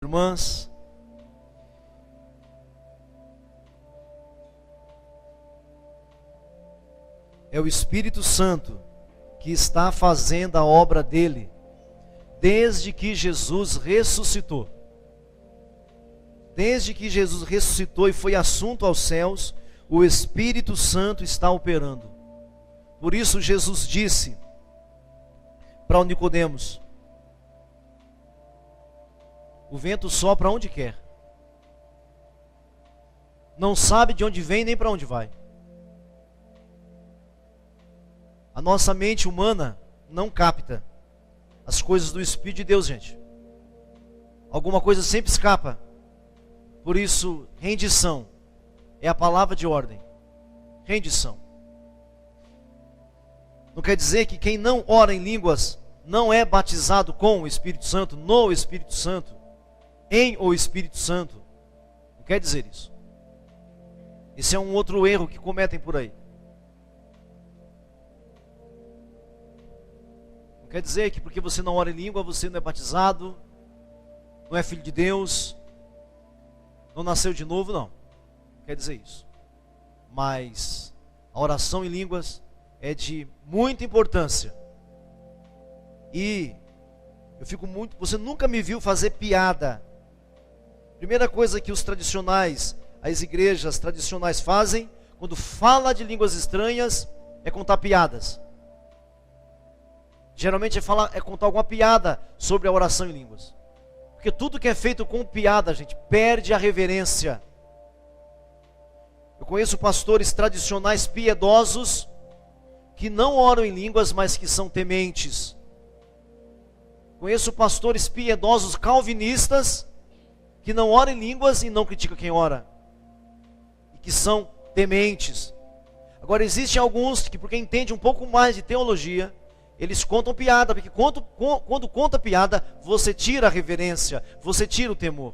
irmãs. É o Espírito Santo que está fazendo a obra dele desde que Jesus ressuscitou. Desde que Jesus ressuscitou e foi assunto aos céus, o Espírito Santo está operando. Por isso Jesus disse para Nicodemos: o vento sopra onde quer, não sabe de onde vem nem para onde vai. A nossa mente humana não capta as coisas do Espírito de Deus, gente. Alguma coisa sempre escapa. Por isso, rendição é a palavra de ordem. Rendição. Não quer dizer que quem não ora em línguas não é batizado com o Espírito Santo, no Espírito Santo, em o Espírito Santo. Não quer dizer isso. Esse é um outro erro que cometem por aí. Não quer dizer que porque você não ora em língua, você não é batizado, não é filho de Deus, não nasceu de novo, não. Não quer dizer isso. Mas a oração em línguas é de muita importância. E eu fico muito... Você nunca me viu fazer piada. Primeira coisa que os tradicionais, as igrejas tradicionais fazem, quando fala de línguas estranhas, é contar piadas. Geralmente é contar alguma piada sobre a oração em línguas. Porque tudo que é feito com piada, gente, perde a reverência. Eu conheço pastores tradicionais piedosos que não oram em línguas, mas que são tementes. Conheço pastores piedosos calvinistas que não oram em línguas e não criticam quem ora, e que são tementes. Agora existem alguns que, porque entendem um pouco mais de teologia, eles contam piada, porque quando conta piada, você tira a reverência, você tira o temor.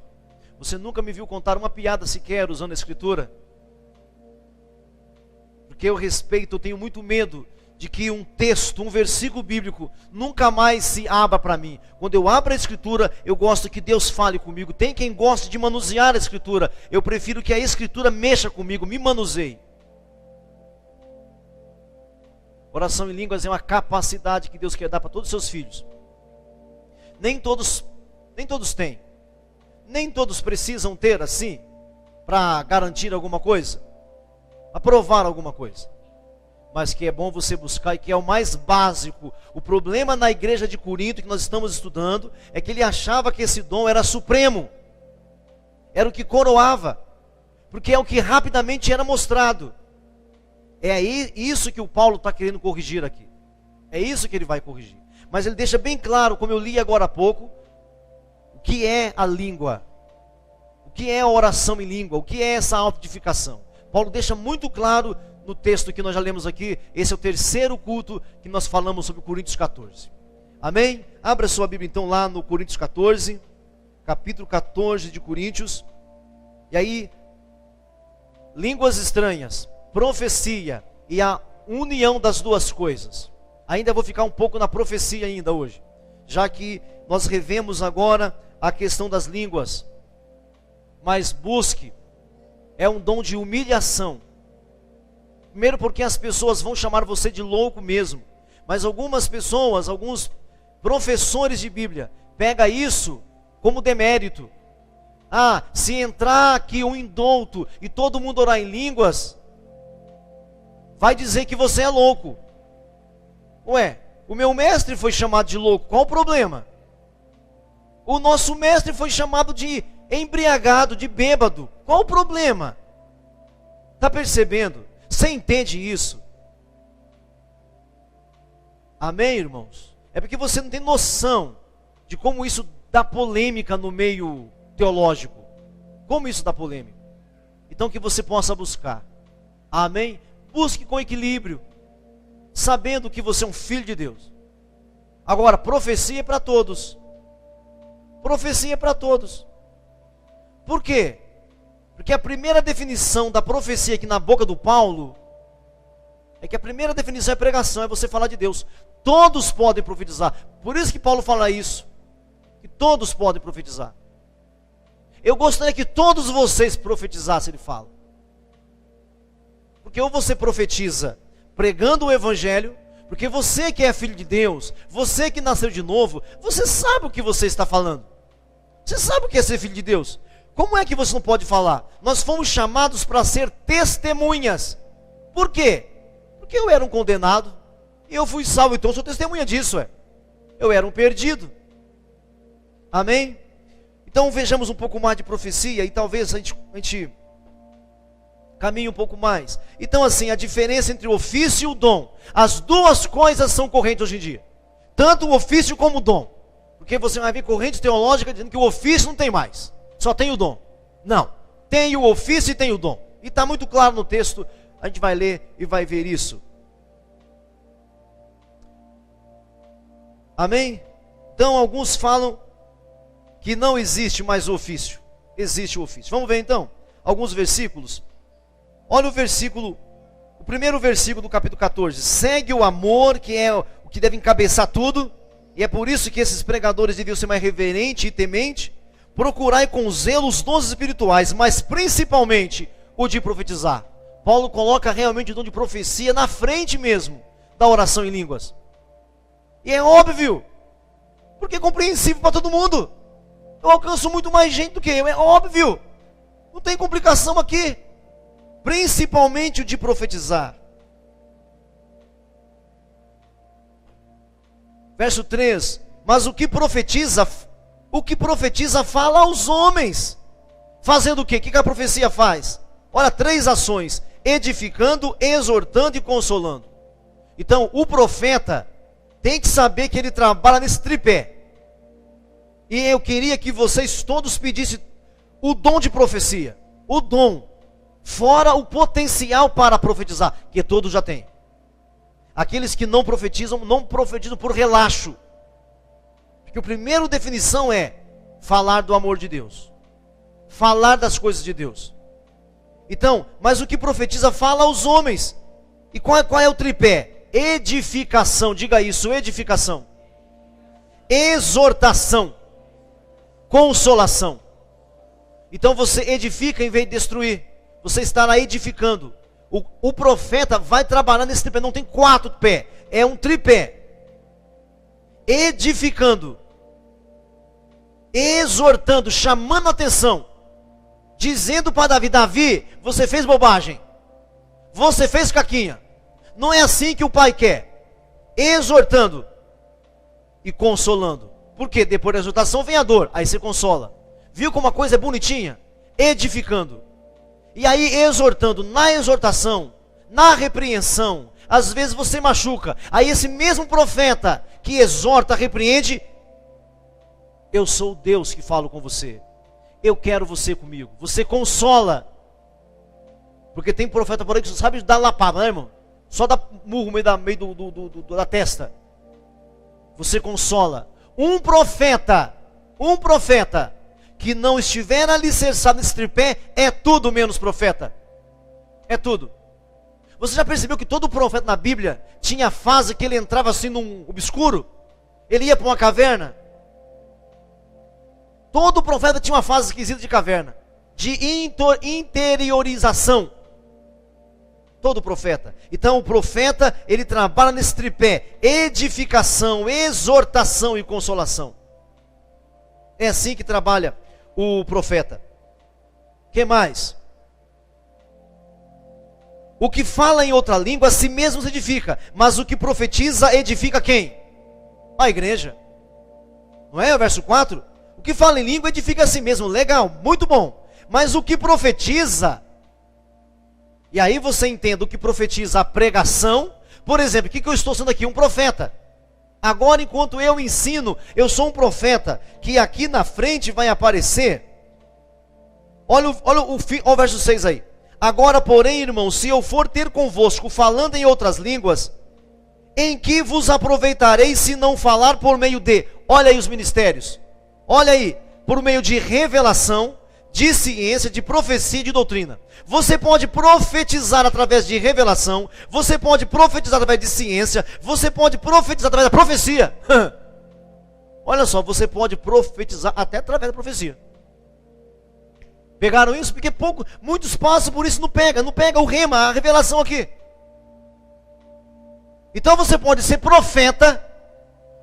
Você nunca me viu contar uma piada sequer usando a Escritura? Porque eu respeito, eu tenho muito medo de que um texto, um versículo bíblico, nunca mais se abra para mim. Quando eu abro a Escritura, eu gosto que Deus fale comigo. Tem quem goste de manusear a Escritura. Eu prefiro que a Escritura mexa comigo, me manuseie. Oração em línguas é uma capacidade que Deus quer dar para todos os seus filhos. Nem todos têm. Nem todos precisam ter assim, para garantir alguma coisa, para provar alguma coisa. Mas que é bom você buscar e que é o mais básico. O problema na igreja de Corinto que nós estamos estudando é que ele achava que esse dom era supremo. Era o que coroava. Porque é o que rapidamente era mostrado. É isso que o Paulo está querendo corrigir aqui. É isso que ele vai corrigir. Mas ele deixa bem claro, como eu li agora há pouco, o que é a língua. O que é a oração em língua. O que é essa autoedificação. Paulo deixa muito claro no texto que nós já lemos aqui. Esse é o terceiro culto que nós falamos sobre Coríntios 14. Amém? Abra sua Bíblia então lá no Coríntios 14. Capítulo 14 de Coríntios. E aí, línguas estranhas, profecia e a união das duas coisas. Ainda vou ficar um pouco na profecia ainda hoje, já que nós revemos agora a questão das línguas. Mas busque, é um dom de humilhação. Primeiro porque as pessoas vão chamar você de louco mesmo, mas algumas pessoas, alguns professores de Bíblia, pega isso como demérito. Ah, se entrar aqui um indulto e todo mundo orar em línguas, vai dizer que você é louco. Ué, o meu mestre foi chamado de louco, qual o problema? O nosso mestre foi chamado de embriagado, de bêbado, qual o problema? Está percebendo? Você entende isso? Amém, irmãos? É porque você não tem noção de como isso dá polêmica no meio teológico. Como isso dá polêmica. Então que você possa buscar. Amém? Busque com equilíbrio, sabendo que você é um filho de Deus. Agora, profecia é para todos. Profecia é para todos. Por quê? Porque a primeira definição da profecia aqui na boca do Paulo é que a primeira definição é pregação, é você falar de Deus. Todos podem profetizar. Por isso que Paulo fala isso, que todos podem profetizar. eu gostaria que todos vocês profetizassem, ele fala. Porque ou você profetiza pregando o evangelho, porque você que é filho de Deus, você que nasceu de novo, você sabe o que você está falando. Você sabe o que é ser filho de Deus. Como é que você não pode falar? Nós fomos chamados para ser testemunhas. Por quê? Porque eu era um condenado e eu fui salvo, então eu sou testemunha disso. Eu era um perdido. Amém? Então vejamos um pouco mais de profecia e talvez a gente caminhe um pouco mais. Então assim, a diferença entre o ofício e o dom. As duas coisas são correntes hoje em dia. Tanto o ofício como o dom. Porque você vai ver corrente teológica dizendo que o ofício não tem mais. Só tem o dom. Não. Tem o ofício e tem o dom. E está muito claro no texto. A gente vai ler e vai ver isso. Amém? Então alguns falam que não existe mais o ofício. Existe o ofício. Vamos ver então alguns versículos. Olha o primeiro versículo do capítulo 14. Segue o amor, que é o que deve encabeçar tudo. E é por isso que esses pregadores deviam ser mais reverentes e tementes. Procurai com zelo os dons espirituais, mas principalmente o de profetizar. Paulo coloca realmente o dom de profecia na frente mesmo da oração em línguas. E é óbvio, porque é compreensível para todo mundo. Eu alcanço muito mais gente do que eu, é óbvio. Não tem complicação aqui. Principalmente o de profetizar. Verso 3. Mas o que profetiza fala aos homens. Fazendo o quê? O que a profecia faz? Olha, 3 ações: edificando, exortando e consolando. Então, o profeta tem que saber que ele trabalha nesse tripé. E eu queria que vocês todos pedissem o dom de profecia. O dom. Fora o potencial para profetizar, que todos já têm. Aqueles que não profetizam por relaxo. Porque a primeira definição é falar do amor de Deus. Falar das coisas de Deus. Então, mas o que profetiza fala aos homens. E qual é o tripé? Edificação, diga isso, edificação. Exortação. Consolação. Então você edifica em vez de destruir. Você estará edificando. O profeta vai trabalhar nesse tripé. Não tem 4 pés. É um tripé. Edificando. Exortando. Chamando a atenção. Dizendo para Davi: Davi, você fez bobagem. Você fez caquinha. Não é assim que o pai quer. Exortando. E consolando. Por quê? Depois da exortação vem a dor. Aí você consola. Viu como a coisa é bonitinha? Edificando. E aí exortando, na exortação, na repreensão, às vezes você machuca. Aí esse mesmo profeta que exorta, repreende: eu sou o Deus que falo com você. Eu quero você comigo. Você consola. Porque tem profeta por aí que só sabe dar lapada, né, irmão? Só dá murro no meio da testa. Você consola. Um profeta que não estiver alicerçado nesse tripé é tudo menos profeta. É tudo. Você já percebeu que todo profeta na Bíblia tinha fase que ele entrava assim num obscuro? Ele ia para uma caverna. Todo profeta tinha uma fase esquisita de caverna, de interiorização. Todo profeta. Então o profeta, ele trabalha nesse tripé: edificação, exortação e consolação. É assim que trabalha o profeta. O que mais? O que fala em outra língua a si mesmo se edifica, mas o que profetiza edifica quem? A igreja. Não é o verso 4? O que fala em língua edifica a si mesmo. Legal, muito bom. Mas o que profetiza, e aí você entende o que profetiza a pregação. Por exemplo, o que eu estou sendo aqui? Um profeta. Agora, enquanto eu ensino, eu sou um profeta, que aqui na frente vai aparecer. Olha o verso 6 aí. Agora, porém, irmãos, se eu for ter convosco falando em outras línguas, em que vos aproveitarei se não falar por meio de... Olha aí os ministérios. Olha aí, por meio de revelação, de ciência, de profecia e de doutrina. Você pode profetizar através de revelação, você pode profetizar através de ciência, você pode profetizar através da profecia. Olha só, você pode profetizar até através da profecia. Pegaram isso? Porque muitos passam por isso, não pega o rema, a revelação aqui. Então você pode ser profeta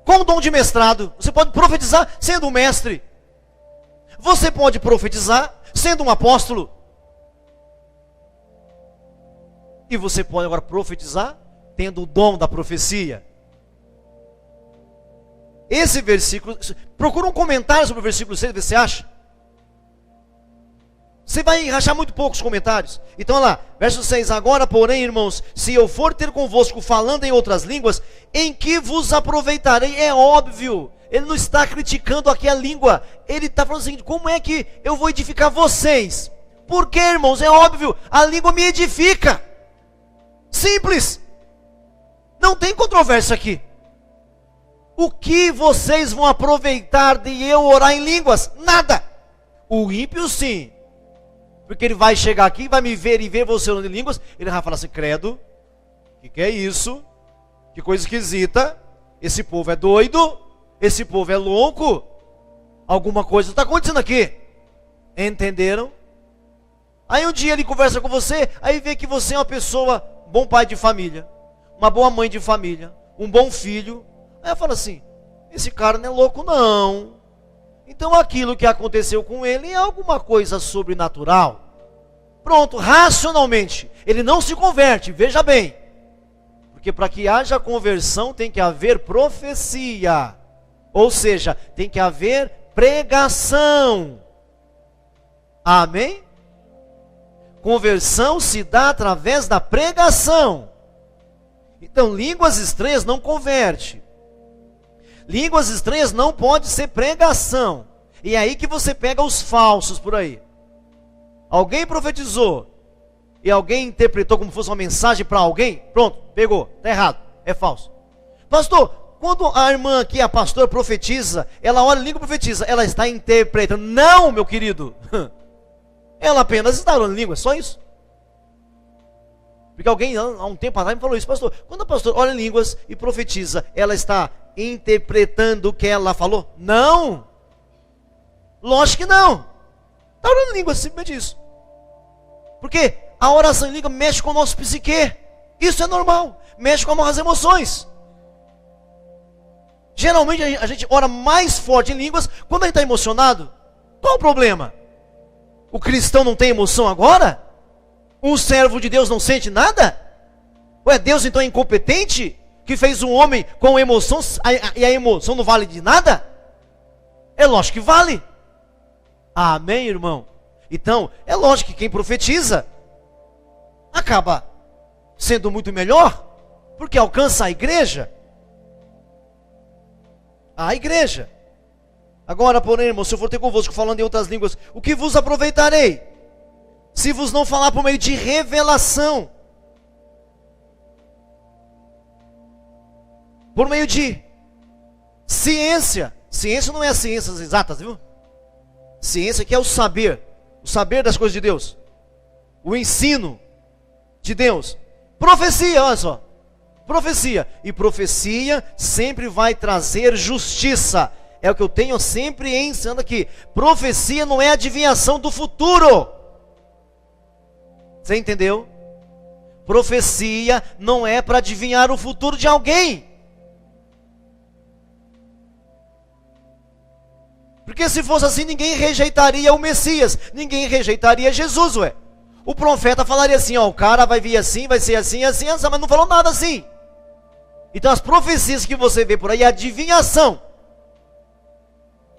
com o dom de mestrado. Você pode profetizar sendo um mestre. Você pode profetizar sendo um apóstolo. E você pode agora profetizar tendo o dom da profecia. Esse versículo, procura um comentário sobre o versículo 6, vê se você acha. Você vai rachar muito poucos comentários. Então olha lá, verso 6. Agora porém, irmãos, se eu for ter convosco falando em outras línguas, em que vos aproveitarei? É óbvio, ele não está criticando aqui a língua. Ele está falando o seguinte: como é que eu vou edificar vocês? Porque, irmãos, é óbvio, a língua me edifica. Simples. Não tem controvérsia aqui. O que vocês vão aproveitar de eu orar em línguas? Nada. O ímpio sim. Porque ele vai chegar aqui, vai me ver e ver você orando em línguas. Ele vai falar assim: credo, o que é isso? Que coisa esquisita. Esse povo é doido. Esse povo é louco. Alguma coisa está acontecendo aqui. Entenderam? Aí um dia ele conversa com você, aí vê que você é uma pessoa, um bom pai de família, uma boa mãe de família, um bom filho. Aí eu falo assim: esse cara não é louco não. Então aquilo que aconteceu com ele é alguma coisa sobrenatural. Pronto, racionalmente, ele não se converte, veja bem. Porque para que haja conversão tem que haver profecia. Ou seja, tem que haver pregação. Amém? Conversão se dá através da pregação. Então, línguas estranhas não converte. Línguas estranhas não pode ser pregação. E é aí que você pega os falsos por aí. Alguém profetizou e alguém interpretou como se fosse uma mensagem para alguém. Pronto, pegou, está errado, é falso. Pastor, quando a irmã aqui, a pastora, profetiza, ela olha a língua e profetiza, ela está interpretando. Não, meu querido. Ela apenas está orando em língua, só isso. Porque alguém há um tempo atrás me falou isso: pastor, quando a pastora olha em línguas e profetiza, ela está interpretando o que ela falou? Não. Lógico que não. Está orando em língua, simplesmente isso. Porque a oração em língua mexe com o nosso psique. Isso é normal. Mexe com as emoções. Geralmente a gente ora mais forte em línguas quando a gente está emocionado. Qual o problema? O cristão não tem emoção agora? Um servo de Deus não sente nada? Ué, Deus então é incompetente? Que fez um homem com emoção e a emoção não vale de nada? É lógico que vale. Amém, irmão? Então, é lógico que quem profetiza acaba sendo muito melhor, porque alcança a igreja. A igreja. Agora, porém, irmão, se eu for ter convosco falando em outras línguas, o que vos aproveitarei? Se vos não falar por meio de revelação, por meio de ciência. Ciência não é as ciências exatas, viu? Ciência que é o saber das coisas de Deus, o ensino de Deus. Profecia, olha só, profecia. E profecia sempre vai trazer justiça. É o que eu tenho sempre ensinando aqui. Profecia não é adivinhação do futuro. Você entendeu? Profecia não é para adivinhar o futuro de alguém. Porque se fosse assim, ninguém rejeitaria o Messias, ninguém rejeitaria Jesus, ué. O profeta falaria assim: ó, o cara vai vir assim, vai ser assim, assim, assim, mas não falou nada assim. Então as profecias que você vê por aí é adivinhação.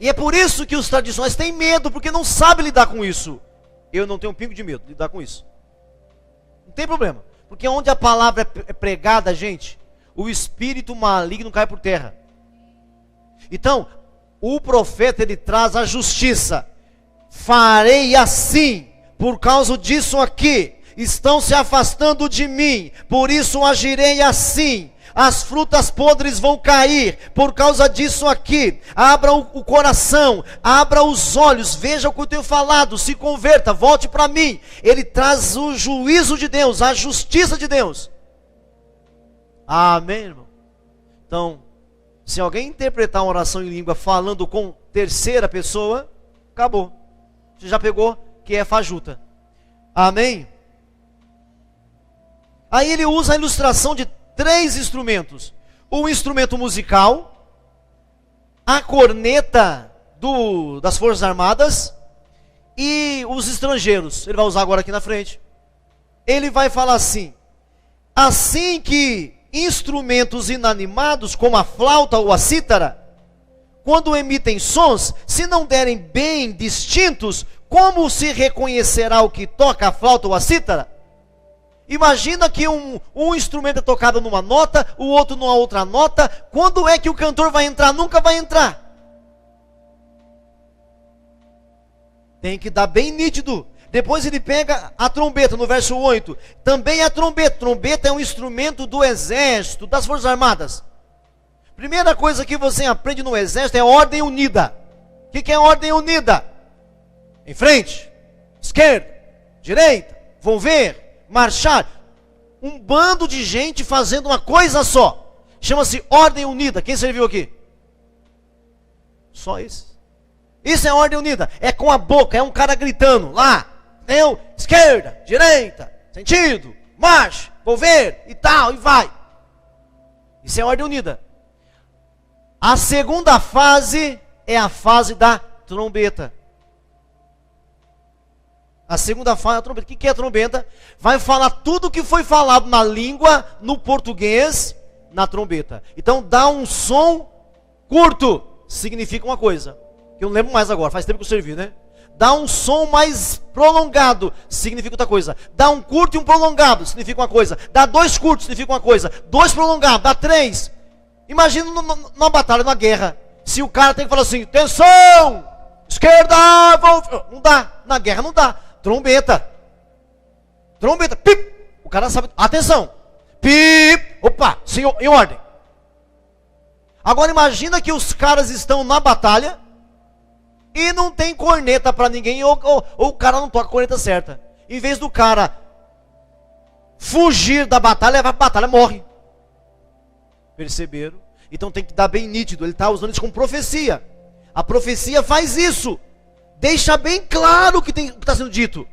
E é por isso que os tradicionais têm medo, porque não sabem lidar com isso. Eu não tenho um pingo de medo de lidar com isso. Não tem problema. Porque onde a palavra é pregada, gente, o espírito maligno cai por terra. Então, o profeta, ele traz a justiça. Farei assim, por causa disso aqui. Estão se afastando de mim, por isso agirei assim. As frutas podres vão cair por causa disso aqui. Abra o coração, abra os olhos, veja o que eu tenho falado, se converta, volte para mim. Ele traz o juízo de Deus, a justiça de Deus. Amém, irmão? Então, se alguém interpretar uma oração em língua falando com terceira pessoa, acabou. Você já pegou que é fajuta. Amém? Aí ele usa a ilustração de 3 instrumentos. O instrumento musical, a corneta das Forças Armadas e os estrangeiros. Ele vai usar agora aqui na frente. Ele vai falar assim que instrumentos inanimados, como a flauta ou a cítara, quando emitem sons, se não derem bem distintos, como se reconhecerá o que toca a flauta ou a cítara? Imagina que um instrumento é tocado numa nota, o outro numa outra nota. Quando é que o cantor vai entrar? Nunca vai entrar. Tem que dar bem nítido. Depois ele pega a trombeta, no verso 8. Também a trombeta. Trombeta é um instrumento do exército, das Forças Armadas. Primeira coisa que você aprende no exército é ordem unida. O que é ordem unida? Em frente, esquerda, direita, volver, marchar. Um bando de gente fazendo uma coisa só. Chama-se ordem unida. Quem serviu aqui? Só isso. Isso é ordem unida. É com a boca, é um cara gritando lá. Entendeu? Esquerda, direita, sentido, marcha, volver e tal, e vai. Isso é ordem unida. A segunda fase é a fase da trombeta. A segunda fase é a trombeta. O que é a trombeta? Vai falar tudo o que foi falado na língua, no português, na trombeta. Então dá um som curto, significa uma coisa. Que eu não lembro mais agora, faz tempo que eu servi, né? Dá um som mais prolongado, significa outra coisa. Dá um curto e um prolongado, significa uma coisa. Dá 2 curtos, significa uma coisa. 2 prolongados, dá 3. Imagina numa batalha, numa guerra. Se o cara tem que falar assim, atenção, esquerda, não dá. Na guerra não dá. Trombeta. Trombeta, pip. O cara sabe, atenção. Pip, opa, senhor, em ordem. Agora imagina que os caras estão na batalha e não tem corneta para ninguém, ou o cara não toca a corneta certa. Em vez do cara fugir da batalha, a batalha morre. Perceberam? Então tem que dar bem nítido. Ele está usando isso como profecia. A profecia faz isso. Deixa bem claro o que está sendo dito.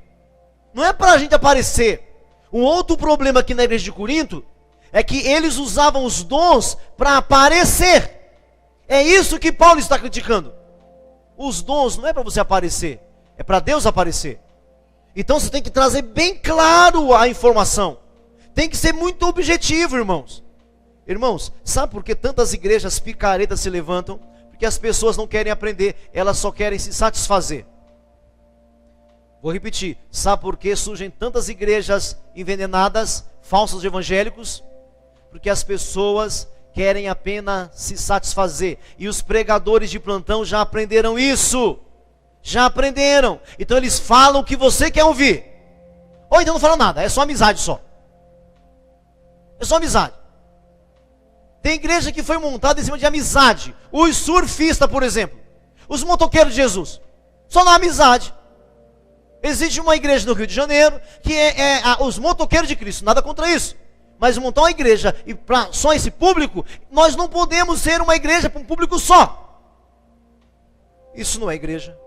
Não é para a gente aparecer. Um outro problema aqui na igreja de Corinto é que eles usavam os dons para aparecer. É isso que Paulo está criticando. Os dons não é para você aparecer, é para Deus aparecer. Então você tem que trazer bem claro a informação. Tem que ser muito objetivo, irmãos. Irmãos, sabe por que tantas igrejas picaretas se levantam? Porque as pessoas não querem aprender, elas só querem se satisfazer. Vou repetir, sabe por que surgem tantas igrejas envenenadas, falsos evangélicos? Porque as pessoas querem apenas se satisfazer. E os pregadores de plantão já aprenderam isso. Já aprenderam. Então eles falam o que você quer ouvir. Ou então não falam nada, é só amizade só. É só amizade. Tem igreja que foi montada em cima de amizade. Os surfistas, por exemplo. Os motoqueiros de Jesus. Só na amizade. Existe uma igreja no Rio de Janeiro que é os motoqueiros de Cristo. Nada contra isso. Mas montar uma igreja e para só esse público, nós não podemos ser uma igreja para um público só. Isso não é igreja.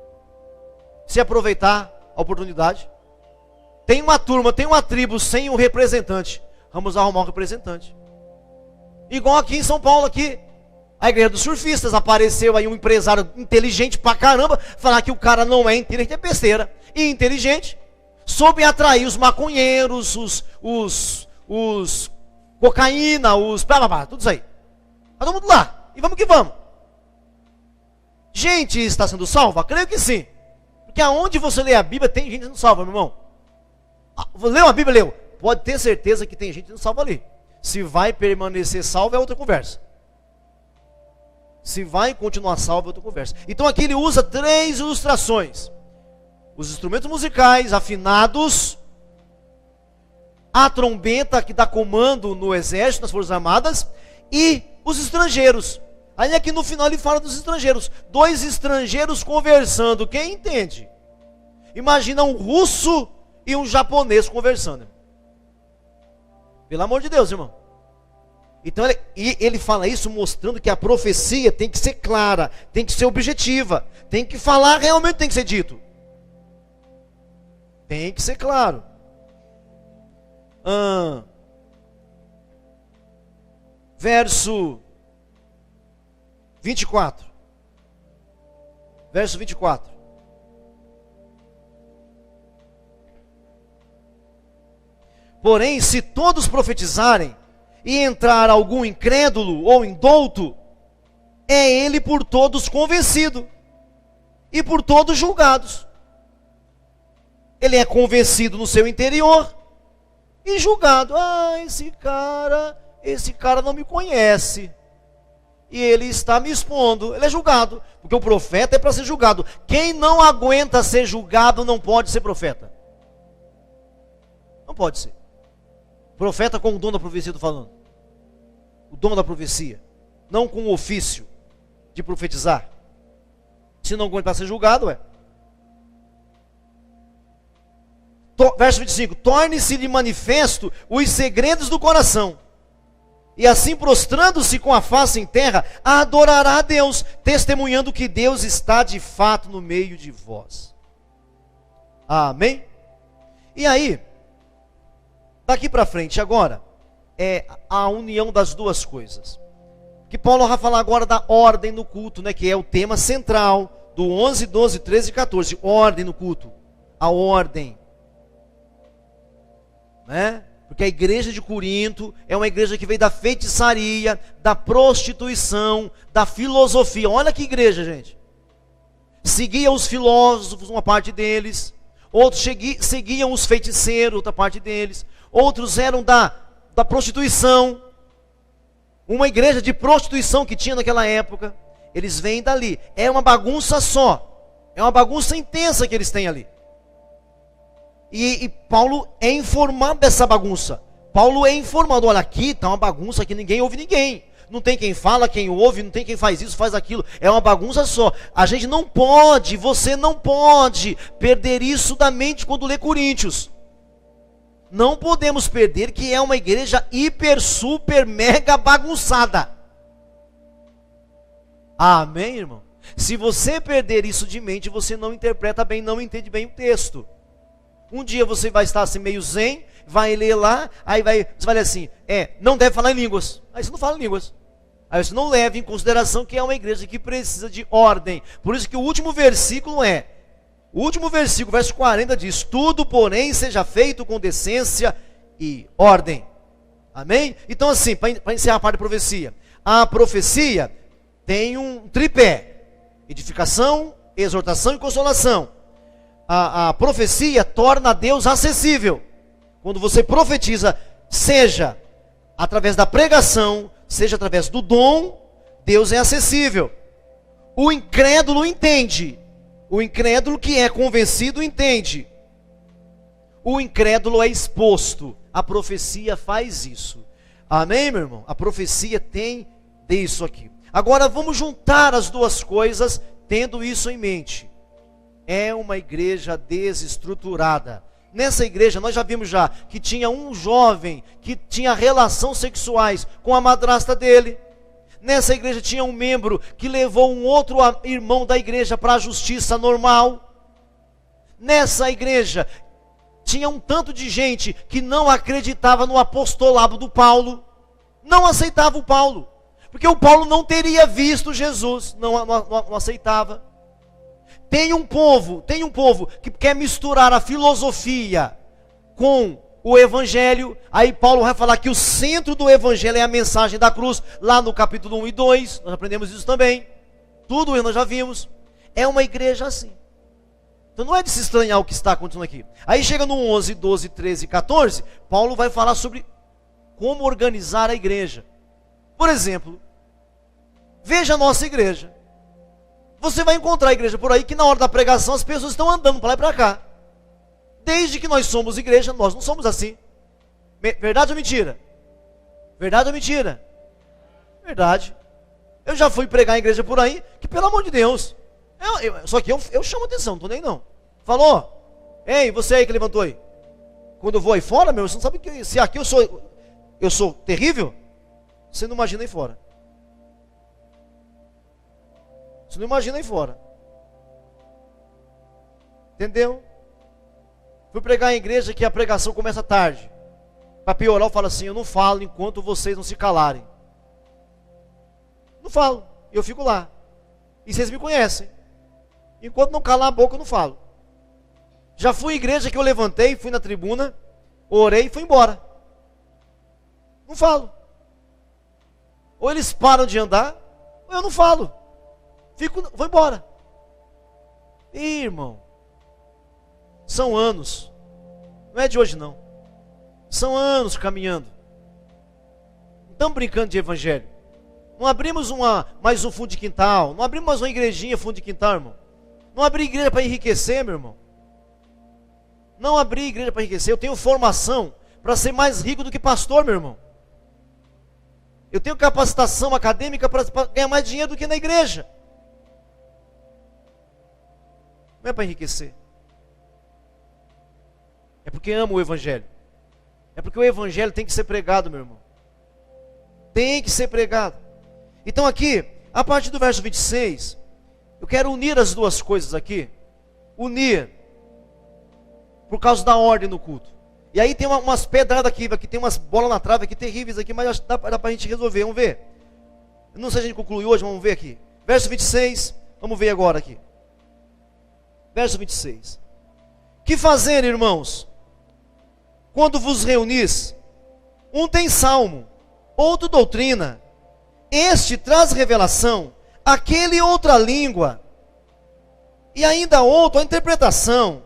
Se aproveitar a oportunidade. Tem uma turma, tem uma tribo sem um representante. Vamos arrumar um representante. Igual aqui em São Paulo, aqui, a igreja dos surfistas. Apareceu aí um empresário inteligente pra caramba, falar que o cara não é inteligente, é besteira. E inteligente, soube atrair os maconheiros, os cocaína, tudo isso aí. Tá todo mundo lá, e vamos que vamos. Gente está sendo salva? Creio que sim. Porque aonde você lê a Bíblia, tem gente sendo salva, meu irmão. Leu a Bíblia, leu. Pode ter certeza que tem gente sendo salva ali. Se vai permanecer salvo é outra conversa. Se vai continuar salvo é outra conversa. Então aqui ele usa 3 ilustrações. Os instrumentos musicais afinados, a trombeta que dá comando no exército, nas Forças Armadas, e os estrangeiros. Aí aqui no final ele fala dos estrangeiros. 2 estrangeiros conversando. Quem entende? Imagina um russo e um japonês conversando. Pelo amor de Deus, irmão. Então ele fala isso mostrando que a profecia tem que ser clara, tem que ser objetiva, tem que falar, realmente tem que ser dito. Tem que ser claro. Verso 24. Verso 24. Porém, se todos profetizarem, e entrar algum incrédulo ou indouto, é ele por todos convencido, e por todos julgados. Ele é convencido no seu interior, e julgado. Esse cara não me conhece, e ele está me expondo. Ele é julgado, porque o profeta é para ser julgado. Quem não aguenta ser julgado não pode ser profeta. Não pode ser. Profeta com o dom da profecia, estou falando. O dom da profecia. Não com o ofício de profetizar. Se não aguenta ser julgado, Verso 25. Torne-se-lhe manifesto os segredos do coração. E assim, prostrando-se com a face em terra, adorará a Deus, testemunhando que Deus está de fato no meio de vós. Amém? E aí, daqui para frente agora, é a união das duas coisas. Que Paulo vai falar agora da ordem no culto, né? Que é o tema central do 11, 12, 13 e 14. Ordem no culto. A ordem. Né? Porque a igreja de Corinto é uma igreja que veio da feitiçaria, da prostituição, da filosofia. Olha que igreja, gente. Seguia os filósofos, uma parte deles. Outros seguiam os feiticeiros, outra parte deles. Outros eram da prostituição. Uma igreja de prostituição que tinha naquela época. Eles vêm dali. É uma bagunça só. É uma bagunça intensa que eles têm ali. E Paulo é informado dessa bagunça. Paulo é informado. Olha, aqui está uma bagunça que ninguém ouve ninguém. Não tem quem fala, quem ouve, não tem quem faz isso, faz aquilo. É uma bagunça só. A gente não pode, você não pode perder isso da mente quando lê Coríntios. Não podemos perder que é uma igreja hiper, super, mega bagunçada. Amém, irmão? Se você perder isso de mente, você não interpreta bem, não entende bem o texto. Um dia você vai estar assim meio zen, vai ler lá, você vai ler assim, não deve falar em línguas. Aí você não fala em línguas. Aí você não leva em consideração que é uma igreja que precisa de ordem. Por isso que o último versículo, verso 40 diz, tudo porém seja feito com decência e ordem. Amém? Então assim, para encerrar a parte da profecia. A profecia tem um tripé. Edificação, exortação e consolação. A profecia torna a Deus acessível. Quando você profetiza, seja através da pregação, seja através do dom, Deus é acessível. O incrédulo entende. O incrédulo que é convencido entende. O incrédulo é exposto. A profecia faz isso. Amém, meu irmão? A profecia tem disso aqui. Agora vamos juntar as duas coisas, tendo isso em mente. É uma igreja desestruturada. Nessa igreja, nós já vimos que tinha um jovem que tinha relações sexuais com a madrasta dele. Nessa igreja tinha um membro que levou um outro irmão da igreja para a justiça normal. Nessa igreja tinha um tanto de gente que não acreditava no apostolado do Paulo. Não aceitava o Paulo. Porque o Paulo não teria visto Jesus. Não aceitava. Tem um povo que quer misturar a filosofia com o evangelho. Aí Paulo vai falar que o centro do evangelho é a mensagem da cruz, lá no capítulo 1 e 2, nós aprendemos isso também. Tudo nós já vimos. É uma igreja assim. Então não é de se estranhar o que está acontecendo aqui. Aí chega no 11, 12, 13 e 14, Paulo vai falar sobre como organizar a igreja. Por exemplo, veja a nossa igreja. Você vai encontrar a igreja por aí que na hora da pregação as pessoas estão andando para lá e para cá. Desde que nós somos igreja, nós não somos assim. Verdade ou mentira? Verdade ou mentira? Verdade. Eu já fui pregar em igreja por aí, que pelo amor de Deus. Só que eu chamo atenção, não estou nem não. Falou? Ei, você aí que levantou aí. Quando eu vou aí fora, meu, você não sabe que se aqui eu sou terrível? Você não imagina aí fora. Você não imagina aí fora. Entendeu? Fui pregar em igreja que a pregação começa tarde. Para piorar, eu falo assim: eu não falo enquanto vocês não se calarem. Não falo, eu fico lá. E vocês me conhecem. Enquanto não calar a boca, eu não falo. Já fui em igreja que eu levantei, fui na tribuna, orei e fui embora. Não falo. Ou eles param de andar, ou eu não falo. Vou embora. Ih, irmão, são anos. Não é de hoje não. São anos caminhando. Não estamos brincando de evangelho. Não abrimos mais um fundo de quintal. Não abrimos mais uma igrejinha fundo de quintal, irmão. Não abri igreja para enriquecer, meu irmão. Não abri igreja para enriquecer. Eu tenho formação para ser mais rico do que pastor, meu irmão. Eu tenho capacitação acadêmica para ganhar mais dinheiro do que na igreja. Não é para enriquecer. É porque amo o evangelho. É porque o evangelho tem que ser pregado, meu irmão. Tem que ser pregado. Então aqui, a partir do verso 26, eu quero unir as duas coisas aqui. Unir. Por causa da ordem no culto. E aí tem umas pedradas aqui tem umas bolas na trave aqui terríveis aqui, mas dá para a gente resolver. Vamos ver. Não sei se a gente conclui hoje, vamos ver aqui. Verso 26, vamos ver agora aqui. Verso 26. Que fazer, irmãos? Quando vos reunis, um tem salmo, outro doutrina, este traz revelação, aquele outra língua, e ainda outro a interpretação.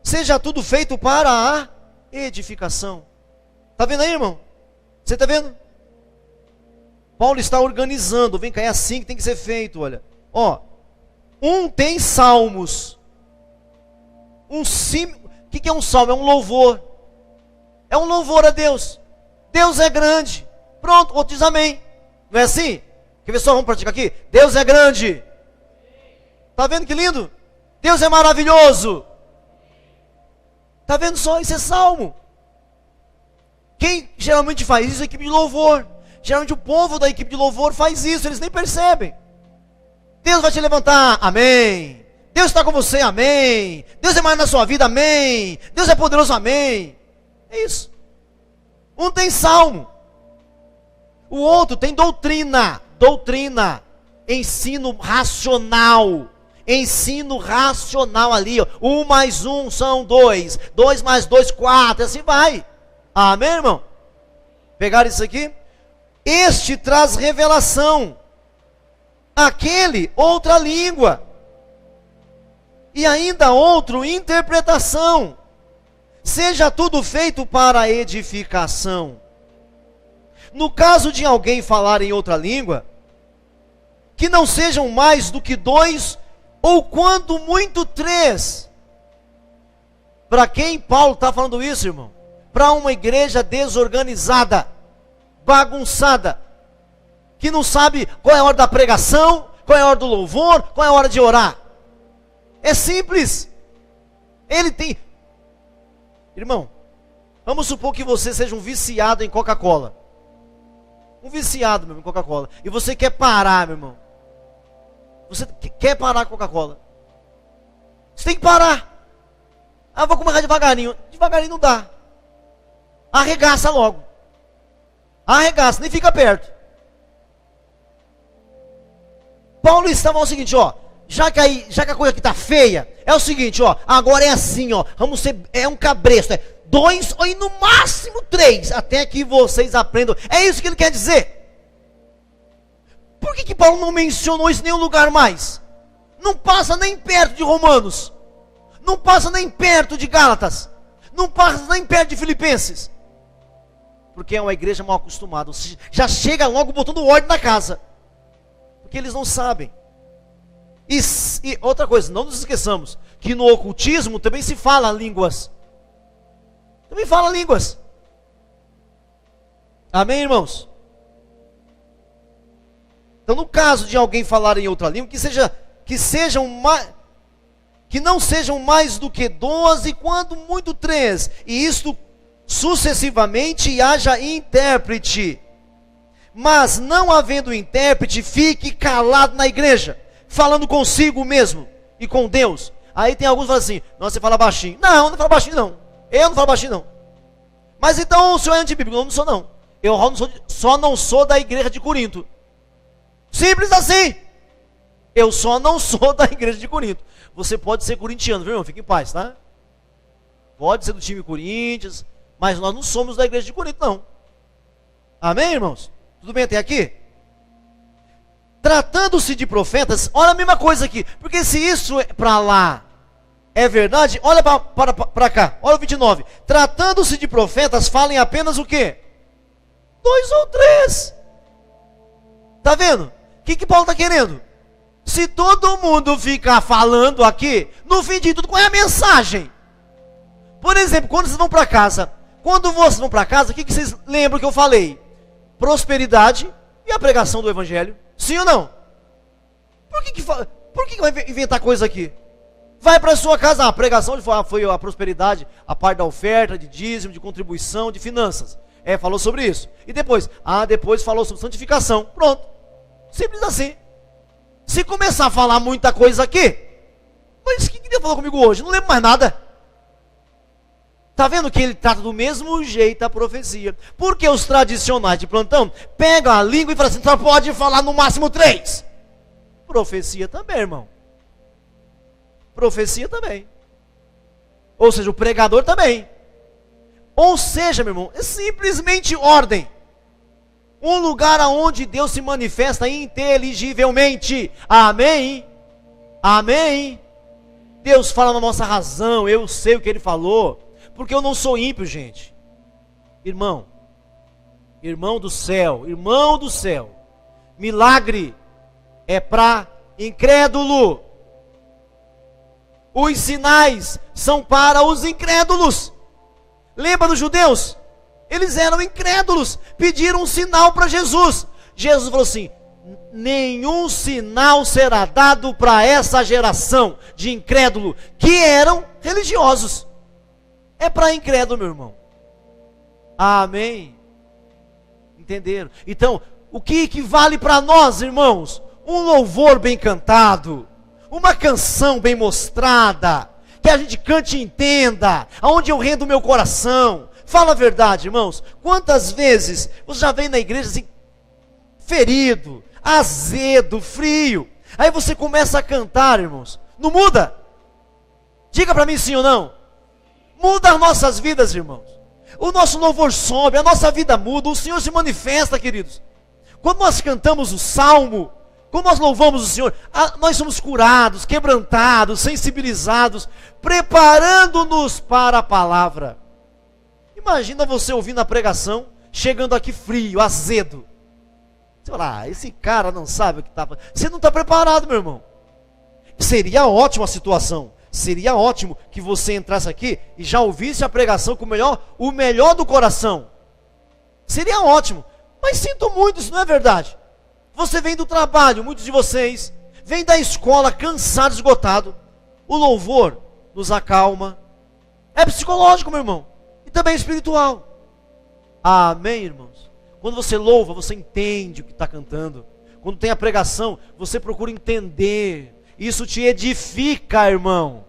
Seja tudo feito para a edificação. Está vendo aí, irmão? Você está vendo? Paulo está organizando. Vem cá, é assim que tem que ser feito, olha. Ó, um tem salmos. O que é um salmo? É um louvor. É um louvor a Deus. Deus é grande. Pronto, outro diz amém. Não é assim? Quer ver só? Vamos praticar aqui. Deus é grande. Está vendo que lindo? Deus é maravilhoso. Está vendo só? Isso é salmo. Quem geralmente faz isso é a equipe de louvor. Geralmente o povo da equipe de louvor faz isso, eles nem percebem. Deus vai te levantar, amém. Deus está com você, amém. Deus é mais na sua vida, amém. Deus é poderoso, amém. É isso. Um tem salmo. O outro tem doutrina. Doutrina. Ensino racional. Ensino racional ali, ó. 1 mais 1 são 2, 2 mais 2, 4, assim vai. Amém, irmão? Pegaram isso aqui? Este traz revelação, aquele outra língua, e ainda outro interpretação. Seja tudo feito para a edificação. No caso de alguém falar em outra língua, que não sejam mais do que 2 ou quando muito 3. Para quem Paulo está falando isso, irmão? Para uma igreja desorganizada, bagunçada, que não sabe qual é a hora da pregação, qual é a hora do louvor, qual é a hora de orar. É simples. Ele tem... Irmão, vamos supor que você seja um viciado em Coca-Cola. Um viciado, meu irmão, em Coca-Cola. E você quer parar, meu irmão. Você quer parar com Coca-Cola. Você tem que parar. Ah, vou começar devagarinho. Devagarinho não dá. Arregaça logo. Arregaça, nem fica perto. Paulo estava o seguinte, ó. Já que a coisa aqui está feia, é o seguinte, ó. Agora é assim, ó. Vamos ser, é um cabresto. 2 ou no máximo 3. Até que vocês aprendam. É isso que ele quer dizer. Por que Paulo não mencionou isso em nenhum lugar mais? Não passa nem perto de Romanos. Não passa nem perto de Gálatas. Não passa nem perto de Filipenses. Porque é uma igreja mal acostumada. Já chega logo botando ordem na casa. Porque eles não sabem. E outra coisa, não nos esqueçamos que no ocultismo também se fala línguas. Também fala línguas. Amém, irmãos? Então, no caso de alguém falar em outra língua, que não sejam mais do que 12, quando muito 3, e isto sucessivamente, e haja intérprete. Mas não havendo intérprete, fique calado na igreja, falando consigo mesmo e com Deus. Aí tem alguns que falam assim: não, você fala baixinho. Não, não fala baixinho não. Eu não falo baixinho, não. Mas então o senhor é antibíblico. Não, não sou, não. Eu só não sou da igreja de Corinto. Simples assim. Eu só não sou da igreja de Corinto. Você pode ser corintiano, viu, irmão? Fique em paz, tá? Pode ser do time Corinthians, mas nós não somos da igreja de Corinto, não. Amém, irmãos? Tudo bem até aqui? Tratando-se de profetas, olha a mesma coisa aqui. Porque se isso é para lá é verdade, olha para cá. Olha o 29. Tratando-se de profetas, falem apenas o quê? 2 ou 3. Tá vendo? O que Paulo está querendo? Se todo mundo ficar falando aqui, no fim de tudo, qual é a mensagem? Por exemplo, quando vocês vão para casa, o que vocês lembram que eu falei? Prosperidade e a pregação do evangelho. Sim ou não? Por que vai inventar coisa aqui? Vai para a sua casa, a pregação foi a prosperidade, a parte da oferta, de dízimo, de contribuição, de finanças. Falou sobre isso. E depois? Depois falou sobre santificação. Pronto. Simples assim. Se começar a falar muita coisa aqui, mas o que Deus falou comigo hoje? Não lembro mais nada. Está vendo que ele trata do mesmo jeito a profecia? Porque os tradicionais de plantão pegam a língua e falam assim, só pode falar no máximo 3. Profecia também, irmão. Profecia também. Ou seja, o pregador também. Ou seja, meu irmão, é simplesmente ordem. Um lugar onde Deus se manifesta inteligivelmente. Amém? Amém? Deus fala na nossa razão, eu sei o que Ele falou. Porque eu não sou ímpio, gente. Irmão do céu, milagre é para incrédulo. Os sinais são para os incrédulos. Lembra dos judeus? Eles eram incrédulos, pediram um sinal para Jesus. Jesus falou assim, nenhum sinal será dado para essa geração de incrédulo, que eram religiosos. É para incrédulo, meu irmão. Amém? Entenderam? Então, o que vale para nós, irmãos? Um louvor bem cantado, uma canção bem mostrada, que a gente cante e entenda, aonde eu rendo o meu coração. Fala a verdade, irmãos. Quantas vezes você já vem na igreja assim, ferido, azedo, frio. Aí você começa a cantar, irmãos. Não muda? Diga para mim sim ou não. Muda as nossas vidas, irmãos. O nosso louvor sobe, a nossa vida muda, o Senhor se manifesta, queridos. Quando nós cantamos o salmo, quando nós louvamos o Senhor, nós somos curados, quebrantados, sensibilizados, preparando-nos para a palavra. Imagina você ouvindo a pregação, chegando aqui frio, azedo. Você fala, esse cara não sabe o que está fazendo. Você não está preparado, meu irmão. Seria ótima a situação. Seria ótimo que você entrasse aqui e já ouvisse a pregação com o melhor do coração. Seria ótimo. Mas sinto muito, isso não é verdade. Você vem do trabalho, muitos de vocês, vem da escola cansado, esgotado. O louvor nos acalma. É psicológico, meu irmão. E também espiritual. Amém, irmãos? Quando você louva, você entende o que está cantando. Quando tem a pregação, você procura entender. Isso te edifica, irmão.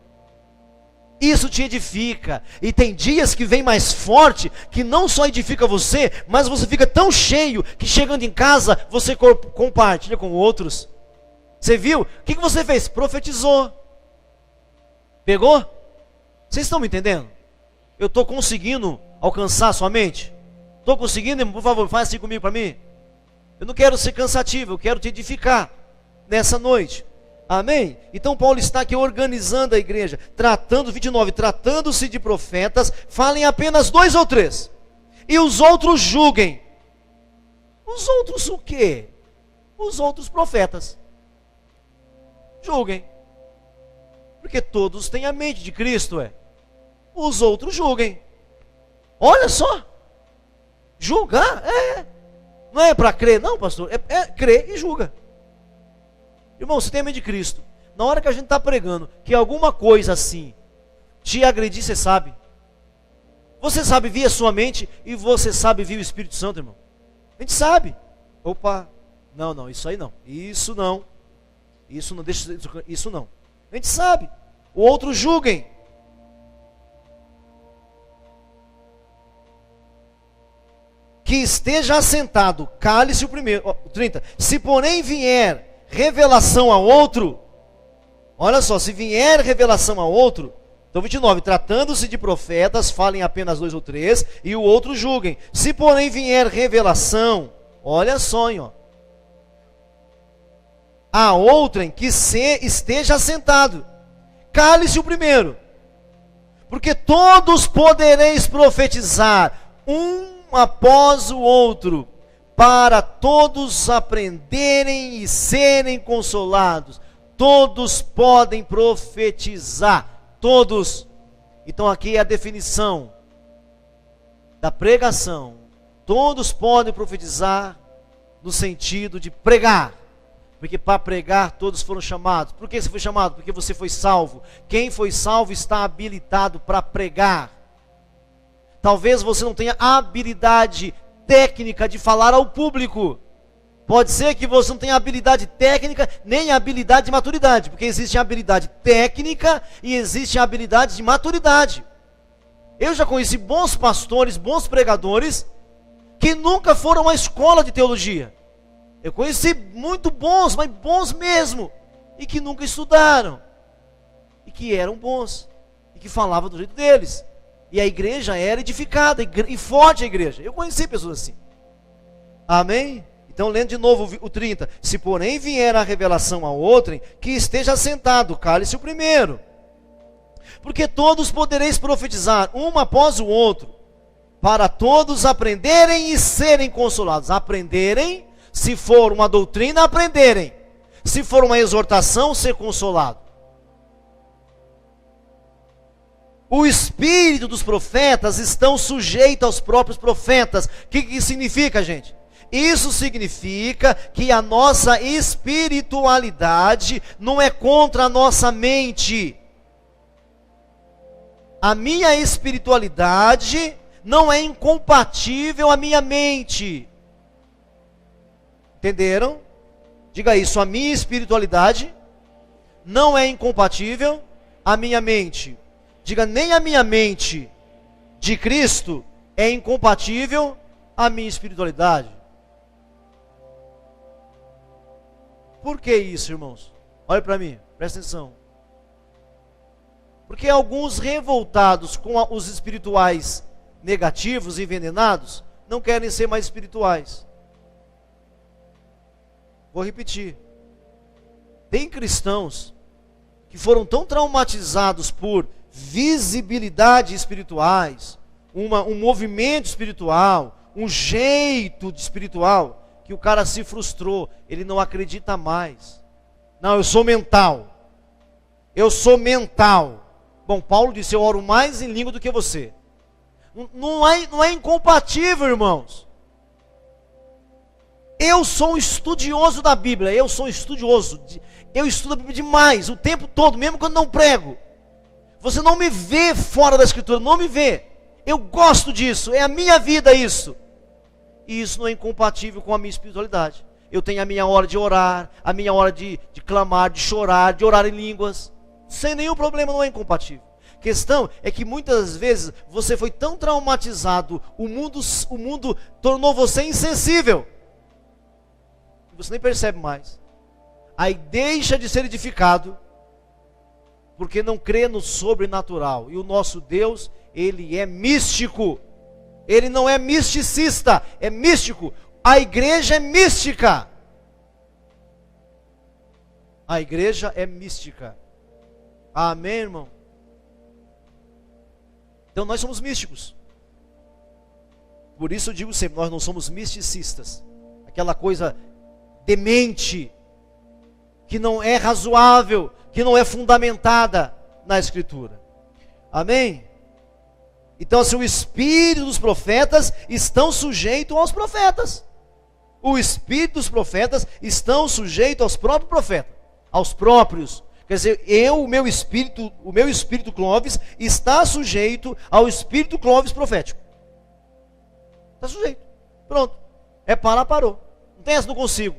Isso te edifica. E tem dias que vem mais forte, que não só edifica você, mas você fica tão cheio, que chegando em casa, você compartilha com outros. Você viu? O que você fez? Profetizou. Pegou? Vocês estão me entendendo? Eu estou conseguindo alcançar a sua mente? Estou conseguindo? Por favor, faz assim comigo para mim. Eu não quero ser cansativo, eu quero te edificar nessa noite. Amém? Então Paulo está aqui organizando a igreja, tratando, 29, tratando-se de profetas, falem apenas 2 ou 3, e os outros julguem. Os outros o quê? Os outros profetas. Julguem. Porque todos têm a mente de Cristo, Os outros julguem. Olha só. Julgar? Não é para crer, não, pastor. É crer e julga. Irmão, você tem a mente de Cristo. Na hora que a gente está pregando, que alguma coisa assim te agredir, você sabe. Você sabe vir a sua mente e você sabe vir o Espírito Santo, irmão. A gente sabe. Opa, não, isso aí não. Isso não. Isso não, isso não. A gente sabe. O outro julguem. que esteja assentado, cale-se o primeiro. 30. Se porém vier revelação a outro, olha só, se vier revelação a outro, então 29, tratando-se de profetas, falem apenas 2 ou 3, e o outro julguem. Se porém vier revelação, olha só, ó, a outrem que esteja assentado, cale-se o primeiro, porque todos podereis profetizar, um após o outro, para todos aprenderem e serem consolados. Todos podem profetizar, todos. Então aqui é a definição da pregação. Todos podem profetizar no sentido de pregar. Porque para pregar todos foram chamados. Por que você foi chamado? Porque você foi salvo. Quem foi salvo está habilitado para pregar. Talvez você não tenha habilidade técnica de falar ao público. Pode ser que você não tenha habilidade técnica, nem habilidade de maturidade. Porque existe a habilidade técnica e existe a habilidade de maturidade. Eu já conheci bons pastores, bons pregadores, que nunca foram à escola de teologia. Eu conheci muito bons, mas bons mesmo, e que nunca estudaram. E que eram bons, e que falavam do jeito deles. E a igreja era edificada, e forte a igreja. Eu conheci pessoas assim. Amém? Então, lendo de novo o 30. Se porém vier a revelação a outrem, que esteja assentado, cale-se o primeiro. Porque todos podereis profetizar, um após o outro, para todos aprenderem e serem consolados. Aprenderem, se for uma doutrina, aprenderem. Se for uma exortação, ser consolado. O espírito dos profetas estão sujeitos aos próprios profetas. O que significa, gente? Isso significa que a nossa espiritualidade não é contra a nossa mente. A minha espiritualidade não é incompatível à minha mente. Entenderam? Diga isso, a minha espiritualidade não é incompatível à minha mente. Diga, nem a minha mente de Cristo é incompatível à minha espiritualidade. Por que isso, irmãos? Olha para mim, presta atenção. Porque alguns revoltados com os espirituais negativos e envenenados não querem ser mais espirituais. Vou repetir. Tem cristãos que foram tão traumatizados por visibilidade espirituais, um movimento espiritual, um jeito de espiritual, que o cara se frustrou, ele não acredita mais. Não, eu sou mental. Eu sou mental. Bom, Paulo disse, eu oro mais em língua do que você. Não é incompatível, irmãos. Eu sou um estudioso da Bíblia, eu sou um estudioso. Eu estudo a Bíblia demais, o tempo todo, mesmo quando não prego. Você não me vê fora da Escritura, não me vê. Eu gosto disso, é a minha vida isso. E isso não é incompatível com a minha espiritualidade. Eu tenho a minha hora de orar, a minha hora de clamar, de chorar, de orar em línguas. Sem nenhum problema, não é incompatível. A questão é que muitas vezes você foi tão traumatizado, o mundo tornou você insensível. Você nem percebe mais. Aí deixa de ser edificado, porque não crê no sobrenatural. E o nosso Deus, Ele é místico. Ele não é misticista, é místico. A igreja é mística. A igreja é mística. Amém, irmão? Então nós somos místicos. Por isso eu digo sempre, nós não somos misticistas. Aquela coisa demente, que não é razoável, que não é fundamentada na Escritura. Amém? Então assim, o espírito dos profetas estão sujeitos aos profetas. O espírito dos profetas estão sujeitos aos próprios profetas, aos próprios. Quer dizer, o meu espírito Clóvis está sujeito ao espírito Clóvis profético. Está sujeito. Pronto. É parar, parou. Não tem essa, não consigo.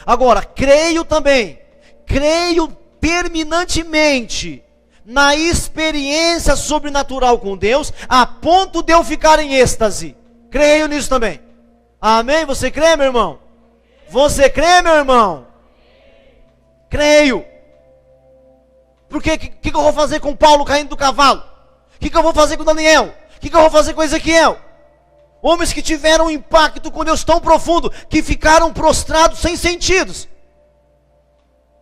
Agora, creio também. Creio terminantemente na experiência sobrenatural com Deus, a ponto de eu ficar em êxtase. Creio nisso também. Amém? Você crê, meu irmão? Você crê, meu irmão? Creio. Porque o que eu vou fazer com Paulo caindo do cavalo? O que eu vou fazer com Daniel? O que eu vou fazer com Ezequiel? Homens que tiveram um impacto com Deus tão profundo que ficaram prostrados sem sentidos.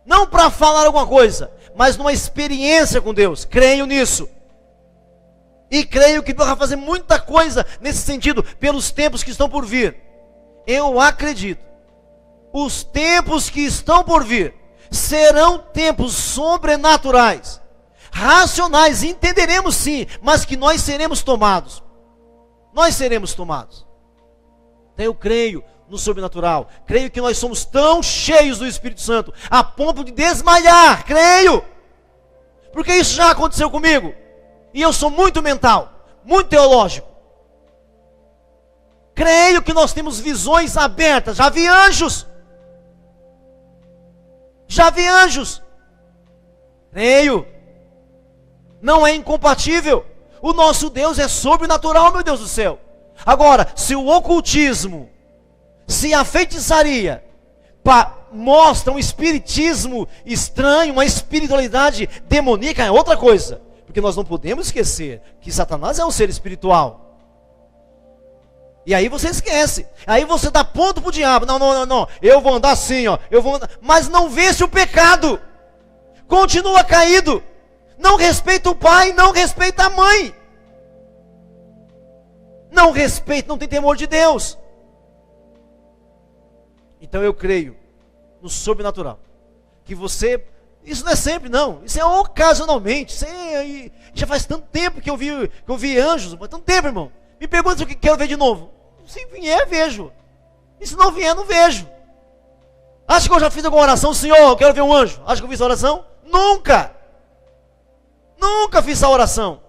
Não para falar alguma coisa, mas numa experiência com Deus. Creio nisso. E creio que Deus vai fazer muita coisa nesse sentido, pelos tempos que estão por vir. Eu acredito. Os tempos que estão por vir serão tempos sobrenaturais, racionais, entenderemos sim, mas que nós seremos tomados. Nós seremos tomados. Então eu creio no sobrenatural. Creio que nós somos tão cheios do Espírito Santo, a ponto de desmaiar. Creio. Porque isso já aconteceu comigo. E eu sou muito mental, muito teológico. Creio que nós temos visões abertas. Já vi anjos. Já vi anjos. Creio. Não é incompatível. O nosso Deus é sobrenatural, meu Deus do céu. Agora, se o ocultismo, se a feitiçaria mostra um espiritismo estranho, uma espiritualidade demoníaca, é outra coisa. Porque nós não podemos esquecer que Satanás é um ser espiritual. E aí você esquece. Aí você dá ponto pro diabo. Não. Eu vou andar assim, ó. Mas não vence o pecado. Continua caído. Não respeita o pai, não respeita a mãe. Não respeita, não tem temor de Deus. Então eu creio no sobrenatural. Que você... Isso não é sempre, não. Isso é ocasionalmente. Já faz tanto tempo que eu vi anjos. Faz tanto tempo, irmão. Me pergunta se eu quero ver de novo. Se vier, vejo. E se não vier, não vejo. Acha que eu já fiz alguma oração? Senhor, eu quero ver um anjo. Acha que eu fiz essa oração? Nunca. Nunca fiz essa oração.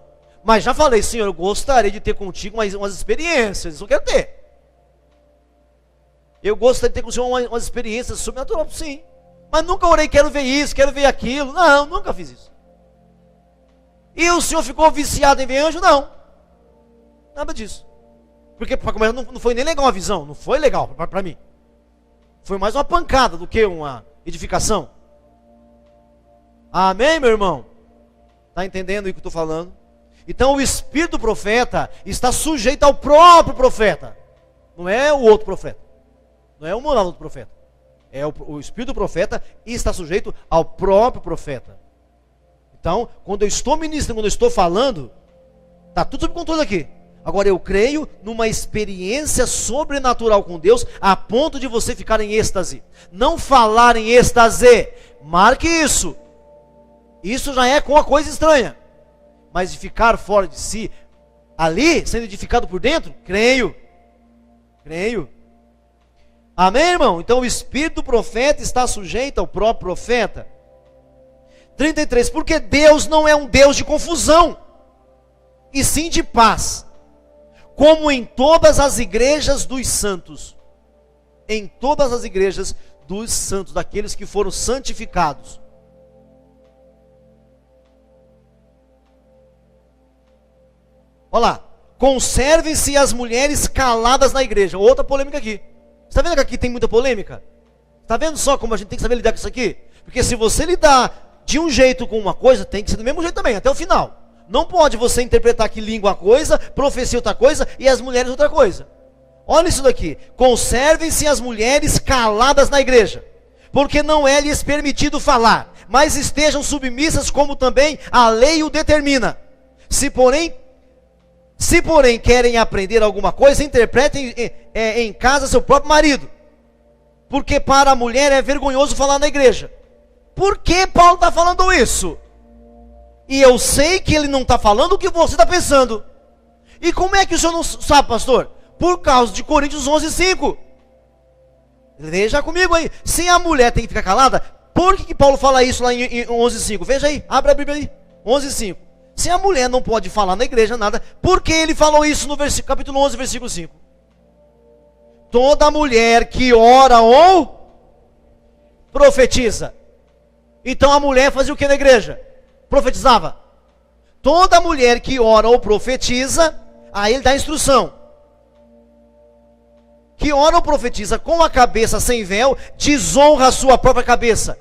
Mas já falei, Senhor, eu gostaria de ter contigo umas experiências. Isso eu quero ter. Eu gostaria de ter com o Senhor umas experiências sobrenaturais, sim. Mas nunca orei, quero ver isso, quero ver aquilo. Não, nunca fiz isso. E o Senhor ficou viciado em ver anjo? Não. Nada disso. Porque para começar não foi nem legal a visão. Não foi legal para mim. Foi mais uma pancada do que uma edificação. Amém, meu irmão? Está entendendo o que eu estou falando? Então o espírito do profeta está sujeito ao próprio profeta. Não é o outro profeta. Não é o moral do profeta. É o espírito do profeta e está sujeito ao próprio profeta. Então, quando eu estou ministrando, quando eu estou falando, está tudo sob controle aqui. Agora eu creio numa experiência sobrenatural com Deus, a ponto de você ficar em êxtase. Não falar em êxtase. Marque isso. Isso já é com uma coisa estranha. Mas de ficar fora de si, ali, sendo edificado por dentro, creio. Creio. Amém, irmão? Então o espírito do profeta está sujeito ao próprio profeta. 33. Porque Deus não é um Deus de confusão, e sim de paz, como em todas as igrejas dos santos. Em todas as igrejas dos santos, daqueles que foram santificados. Olha lá. Conservem-se as mulheres caladas na igreja. Outra polêmica aqui. Está vendo que aqui tem muita polêmica? Está vendo só como a gente tem que saber lidar com isso aqui? Porque se você lidar de um jeito com uma coisa, tem que ser do mesmo jeito também, até o final. Não pode você interpretar que língua uma coisa, profecia outra coisa e as mulheres outra coisa. Olha isso daqui. Conservem-se as mulheres caladas na igreja, porque não é lhes permitido falar, mas estejam submissas como também a lei o determina. Se porém querem aprender alguma coisa, interpretem em casa seu próprio marido. Porque para a mulher é vergonhoso falar na igreja. Por que Paulo está falando isso? E eu sei que ele não está falando o que você está pensando. E como é que o senhor não sabe, pastor? Por causa de Coríntios 11:5. Veja comigo aí. Se a mulher tem que ficar calada, por que Paulo fala isso lá em 11:5? Veja aí, abre a Bíblia aí. 11:5. Se a mulher não pode falar na igreja nada, por que ele falou isso no capítulo 11, versículo 5? Toda mulher que ora ou profetiza. Então a mulher fazia o que na igreja? Profetizava. Toda mulher que ora ou profetiza, aí ele dá instrução. que ora ou profetiza com a cabeça sem véu, desonra a sua própria cabeça.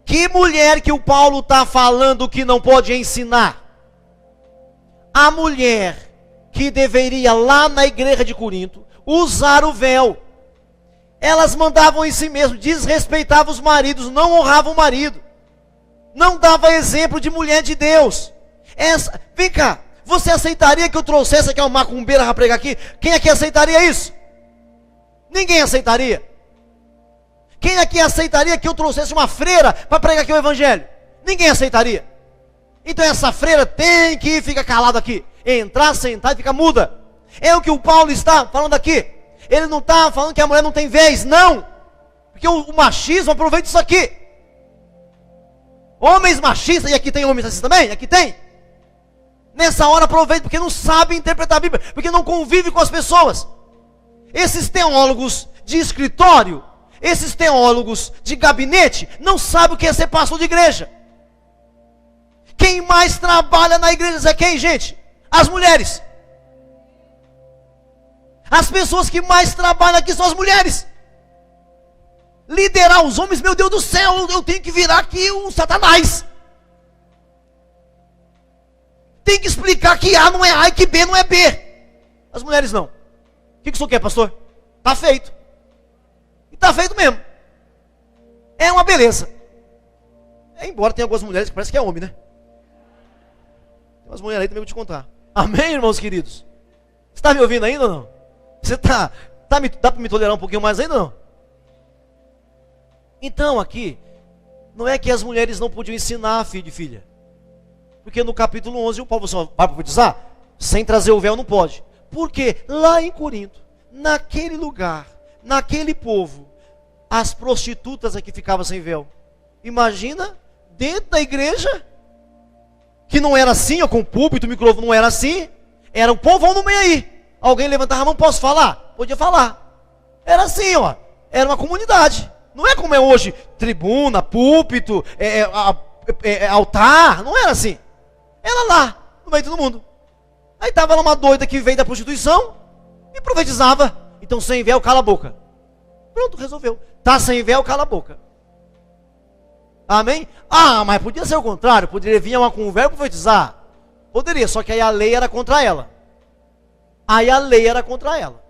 Que mulher que o Paulo está falando que não pode ensinar? A mulher que deveria lá na igreja de Corinto usar o véu. Elas mandavam em si mesmo, desrespeitavam os maridos, não honravam o marido, não dava exemplo de mulher de Deus. Vem cá, você aceitaria que eu trouxesse aqui uma macumbeira para pregar aqui? Quem aqui aceitaria isso? Ninguém aceitaria. Quem aqui aceitaria que eu trouxesse uma freira para pregar aqui o evangelho? Ninguém aceitaria. Então essa freira tem que ficar calada aqui, entrar, sentar e ficar muda. É o que o Paulo está falando aqui. Ele não está falando que a mulher não tem vez, não. Porque o machismo aproveita isso aqui. Homens machistas, e aqui tem homens machistas também, aqui tem. Nessa hora aproveita porque não sabe interpretar a Bíblia, porque não convive com as pessoas. Esses teólogos de escritório, esses teólogos de gabinete, não sabem o que é ser pastor de igreja. Quem mais trabalha na igreja é quem, gente? As mulheres. As pessoas que mais trabalham aqui são as mulheres. Liderar os homens, meu Deus do céu, eu tenho que virar aqui um Satanás. Tem que explicar que A não é A e que B não é B. As mulheres não. O que o senhor quer, pastor? Está feito. E está feito mesmo. É uma beleza. Embora tenha algumas mulheres que parece que é homem, né? Tem umas mulheres aí também, vou te contar. Amém, irmãos queridos? Você está me ouvindo ainda ou não? Você dá para me tolerar um pouquinho mais ainda ou não? Então aqui, não é que as mulheres não podiam ensinar, filho e filha. Porque no capítulo 11 o Paulo vai profetizar, sem trazer o véu não pode. Porque lá em Corinto, naquele lugar, naquele povo, as prostitutas aqui ficavam sem véu. Imagina, dentro da igreja, que não era assim, ó, com púlpito, microfone, não era assim. Era um povão no meio aí. Alguém levantava a mão, posso falar? Podia falar. Era assim, ó. Era uma comunidade. Não é como é hoje, tribuna, púlpito, altar. Não era assim. Era lá, no meio de todo mundo. Aí estava lá uma doida que veio da prostituição e profetizava. Então sem véu, cala a boca. Pronto, resolveu. Tá sem véu, cala a boca. Amém? Ah, mas podia ser o contrário. Poderia vir uma com véu e profetizar. Poderia, só que aí a lei era contra ela. Aí a lei era contra ela.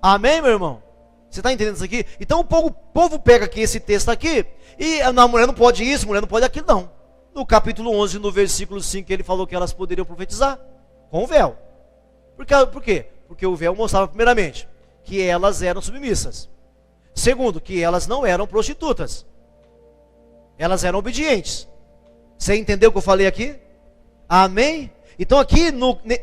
Amém, meu irmão? Você está entendendo isso aqui? Então o povo pega aqui esse texto aqui e a mulher não pode isso, a mulher não pode aquilo, não. No capítulo 11, no versículo 5, ele falou que elas poderiam profetizar com o véu. Por quê? Porque o véu mostrava primeiramente que elas eram submissas. Segundo, que elas não eram prostitutas. Elas eram obedientes. Você entendeu o que eu falei aqui? Amém? Então aqui,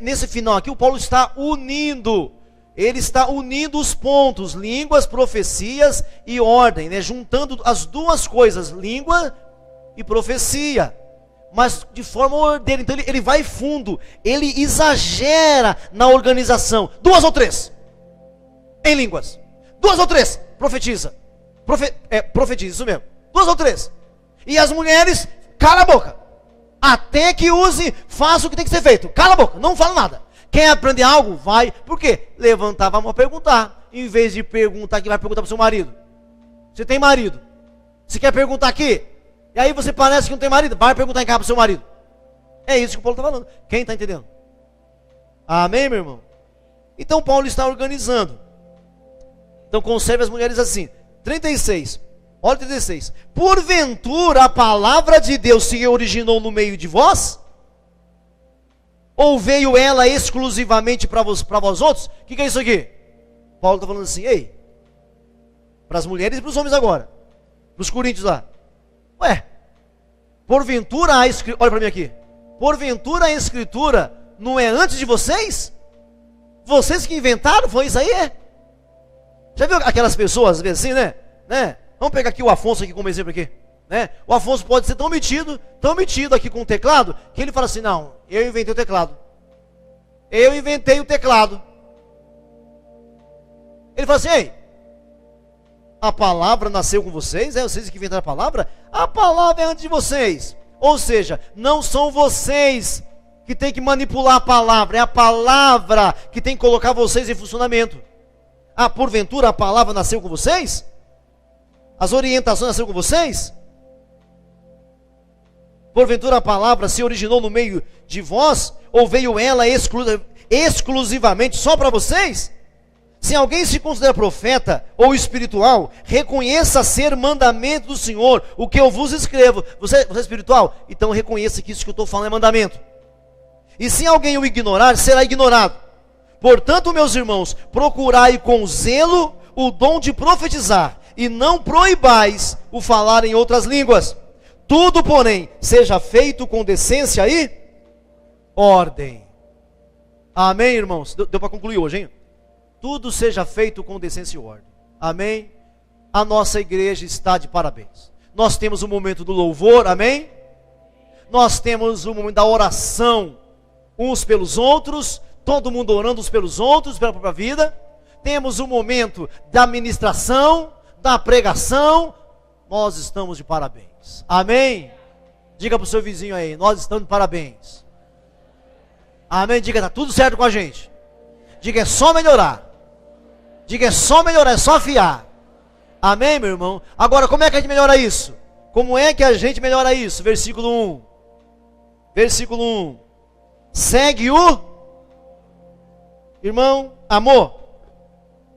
nesse final aqui, o Paulo está unindo. Ele está unindo os pontos, línguas, profecias e ordem, né? Juntando as duas coisas, língua e profecia. Mas de forma ordeira. Então ele vai fundo, ele exagera na organização. 2 ou 3 em línguas. 2 ou 3, profetiza. Profetiza, isso mesmo. 2 ou 3. E as mulheres, cala a boca. Até que use, faça o que tem que ser feito. Cala a boca, não fala nada. Quer aprender algo? Vai. Por quê? Levantava a mão para perguntar. Em vez de perguntar, que vai perguntar para o seu marido. Você tem marido? Você quer perguntar aqui? E aí você parece que não tem marido? Vai perguntar em casa para o seu marido. É isso que o Paulo está falando. Quem está entendendo? Amém, meu irmão? Então Paulo está organizando. Então conserve as mulheres assim. 36. Olha 36. Porventura a palavra de Deus se originou no meio de vós? Ou veio ela exclusivamente para vós outros? O que é isso aqui? Paulo está falando assim, ei, para as mulheres e para os homens agora. Para os coríntios lá. Ué, porventura a escritura, olha para mim aqui. Porventura a escritura não é antes de vocês? Vocês que inventaram, foi isso aí, é? Já viu aquelas pessoas, às vezes assim, né? Vamos pegar aqui o Afonso aqui como exemplo aqui, né? O Afonso pode ser tão metido aqui com o teclado, que ele fala assim, não, eu inventei o teclado. Eu inventei o teclado. Ele fala assim, ei, a palavra nasceu com vocês? É vocês que inventaram a palavra? A palavra é antes de vocês. Ou seja, não são vocês que tem que manipular a palavra, é a palavra que tem que colocar vocês em funcionamento. Ah, porventura a palavra nasceu com vocês? As orientações nasceram com vocês? Porventura a palavra se originou no meio de vós? Ou veio ela exclusivamente só para vocês? Se alguém se considera profeta ou espiritual, reconheça ser mandamento do Senhor o que eu vos escrevo. Você é espiritual? Então reconheça que isso que eu estou falando é mandamento. E se alguém o ignorar, será ignorado. Portanto, meus irmãos, procurai com zelo o dom de profetizar, e não proibais o falar em outras línguas. Tudo, porém, seja feito com decência e ordem. Amém, irmãos? Deu para concluir hoje, hein? Tudo seja feito com decência e ordem. Amém? A nossa igreja está de parabéns. Nós temos o momento do louvor, amém? Nós temos o momento da oração uns pelos outros, todo mundo orando uns pelos outros, pela própria vida. Temos o momento da ministração, da pregação. Nós estamos de parabéns. Amém? Diga para o seu vizinho aí, nós estamos de parabéns. Amém? Diga, está tudo certo com a gente. Diga, é só melhorar. Diga, é só melhorar, é só afiar. Amém, meu irmão? Agora, como é que a gente melhora isso? Como é que a gente melhora isso? Versículo 1. Versículo 1. Segue o irmão, amor.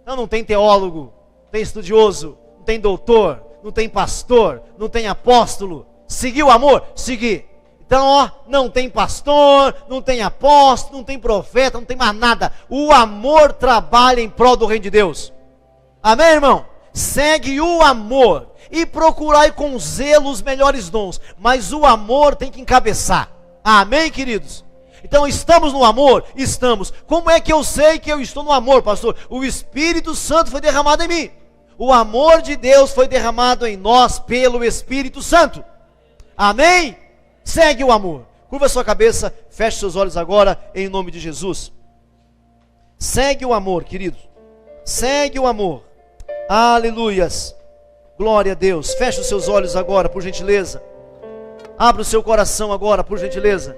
Então não tem teólogo, não tem estudioso, não tem doutor, não tem pastor, não tem apóstolo. Seguiu o amor? Segui. Então, ó, não tem pastor, não tem apóstolo, não tem profeta, não tem mais nada. O amor trabalha em prol do reino de Deus. Amém, irmão? Segue o amor e procurai com zelo os melhores dons. Mas o amor tem que encabeçar. Amém, queridos? Então, estamos no amor? Estamos. Como é que eu sei que eu estou no amor, pastor? O Espírito Santo foi derramado em mim. O amor de Deus foi derramado em nós pelo Espírito Santo. Amém? Segue o amor. Curva a sua cabeça, feche seus olhos agora, em nome de Jesus. Segue o amor, querido. Segue o amor. Aleluias. Glória a Deus. Feche os seus olhos agora, por gentileza. Abra o seu coração agora, por gentileza.